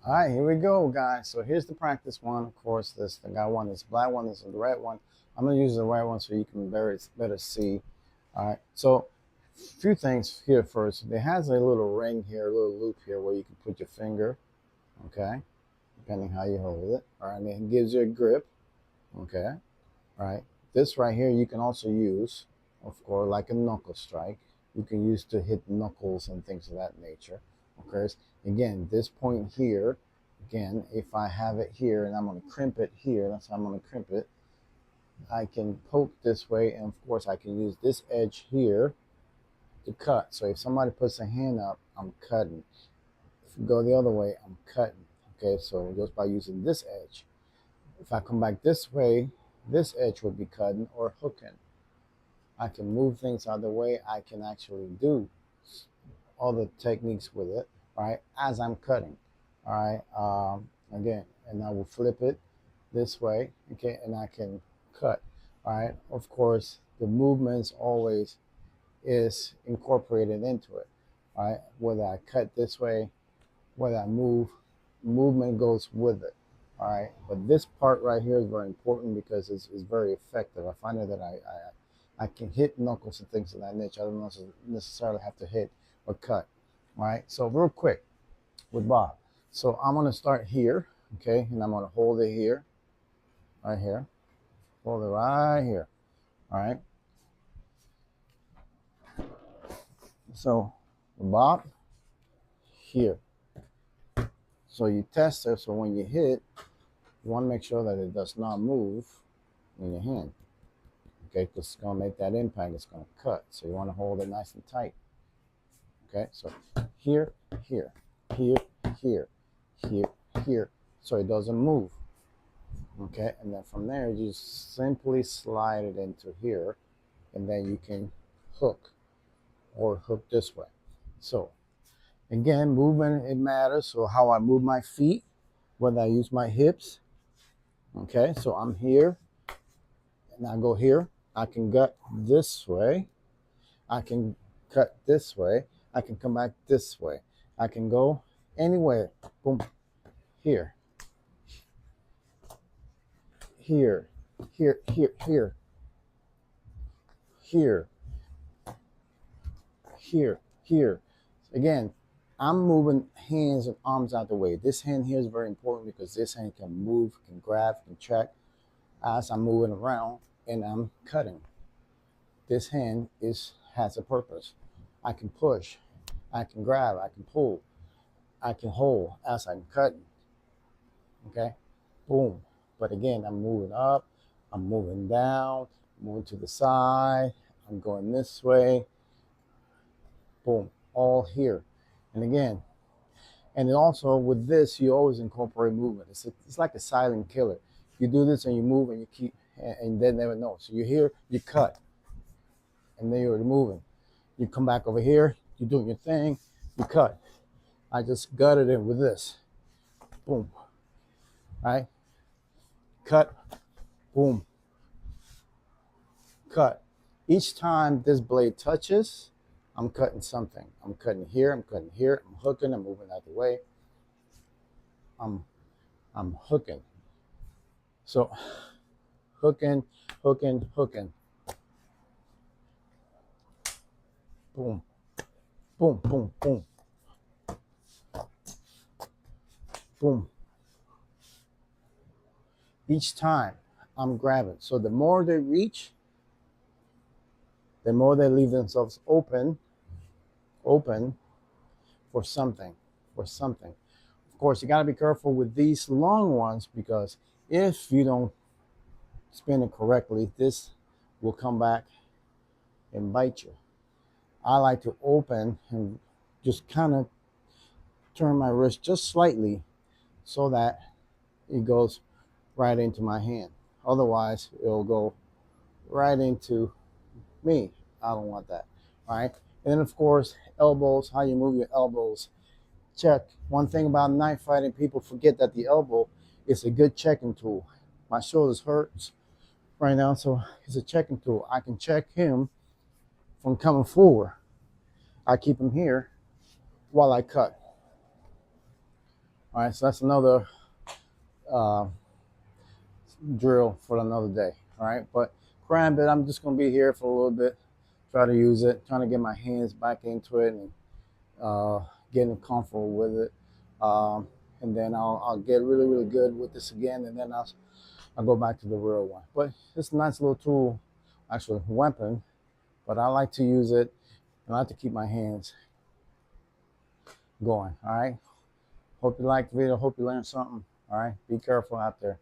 All right, here we go, guys. So here's the practice one. Of course, this the guy one, this black one, this is the red one. I'm gonna use the red one so you can better see. All right. So a few things here first. It has a little ring here, a little loop here where you can put your finger. Okay, depending how you hold it. All right, and it gives you a grip. Okay. All right. This right here you can also use, of course, like a knuckle strike. You can use to hit knuckles and things of that nature. Okay. Again, this point here, again, if I have it here and I'm going to crimp it here, that's how I'm going to crimp it. I can poke this way, and of course I can use this edge here to cut. So if somebody puts a hand up, I'm cutting. If you go the other way, I'm cutting. Okay, so just by using this edge. If I come back this way, this edge would be cutting or hooking. I can move things out of the way. I can actually do all the techniques with it, right, as I'm cutting. All right. Again, and I will flip it this way, okay, and I can cut. All right. Of course, the movements always is incorporated into it. All right. Whether I cut this way, whether I move, movement goes with it. All right. But this part right here is very important because it's very effective. I find that I can hit knuckles and things of that nature. I don't necessarily have to hit or cut. All right. So real quick with Bob. So I'm gonna start here, okay, and I'm gonna hold it here, right here, hold it right here. All right. So Bob here. So you test it. So when you hit, you want to make sure that it does not move in your hand. Okay, because it's going to make that impact. It's going to cut. So you want to hold it nice and tight. Okay, so here, here, here, here, here, here. So it doesn't move. Okay, and then from there, you just simply slide it into here, and then you can hook or hook this way. So again, movement, it matters. So how I move my feet, whether I use my hips. Okay, so I'm here, and I go here. I can gut this way. I can cut this way. I can come back this way. I can go anywhere. Boom. Here. Here. Here. Here. Here. Here. Here. Here. Again, I'm moving hands and arms out the way. This hand here is very important because this hand can move, can grab, can check as I'm moving around and I'm cutting. This hand has a purpose. I can push, I can grab, I can pull, I can hold as I'm cutting. Okay, boom. But again, I'm moving up, I'm moving down, moving to the side, I'm going this way, boom, all here. And again, and then also with this, you always incorporate movement. It's like a silent killer. You do this and you move and you keep, and they never know. So you're here, you cut, and then you're moving. You come back over here, you're doing your thing, you cut. I just gutted it with this. Boom. All right? Cut, boom, cut. Each time this blade touches, I'm cutting something. I'm cutting here, I'm cutting here, I'm hooking, I'm moving out the way. I'm hooking. So hooking, hooking, hooking. Boom, boom, boom, boom. Boom. Each time I'm grabbing. So the more they reach, the more they leave themselves open for something, for something. Of course, you got to be careful with these long ones because if you don't spin it correctly, this will come back and bite you. I like to open and just kind of turn my wrist just slightly so that it goes right into my hand. Otherwise, it'll go right into me. I don't want that. All right. And then, of course, elbows, how you move your elbows. Check. One thing about knife fighting, people forget that the elbow is a good checking tool. My shoulders hurts right now, so it's a checking tool. I can check him from coming forward. I keep him here while I cut. All right, so that's another uh, drill for another day. All right, but Karambit, I'm just gonna be here for a little bit, try to use it, trying to get my hands back into it and uh, getting comfortable with it. And then I'll get really good with this again, and then I'll go back to the real one. But it's a nice little tool, actually weapon, but I like to use it and I like to keep my hands going. All right. Hope you liked the video. Hope you learned something. All right. Be careful out there.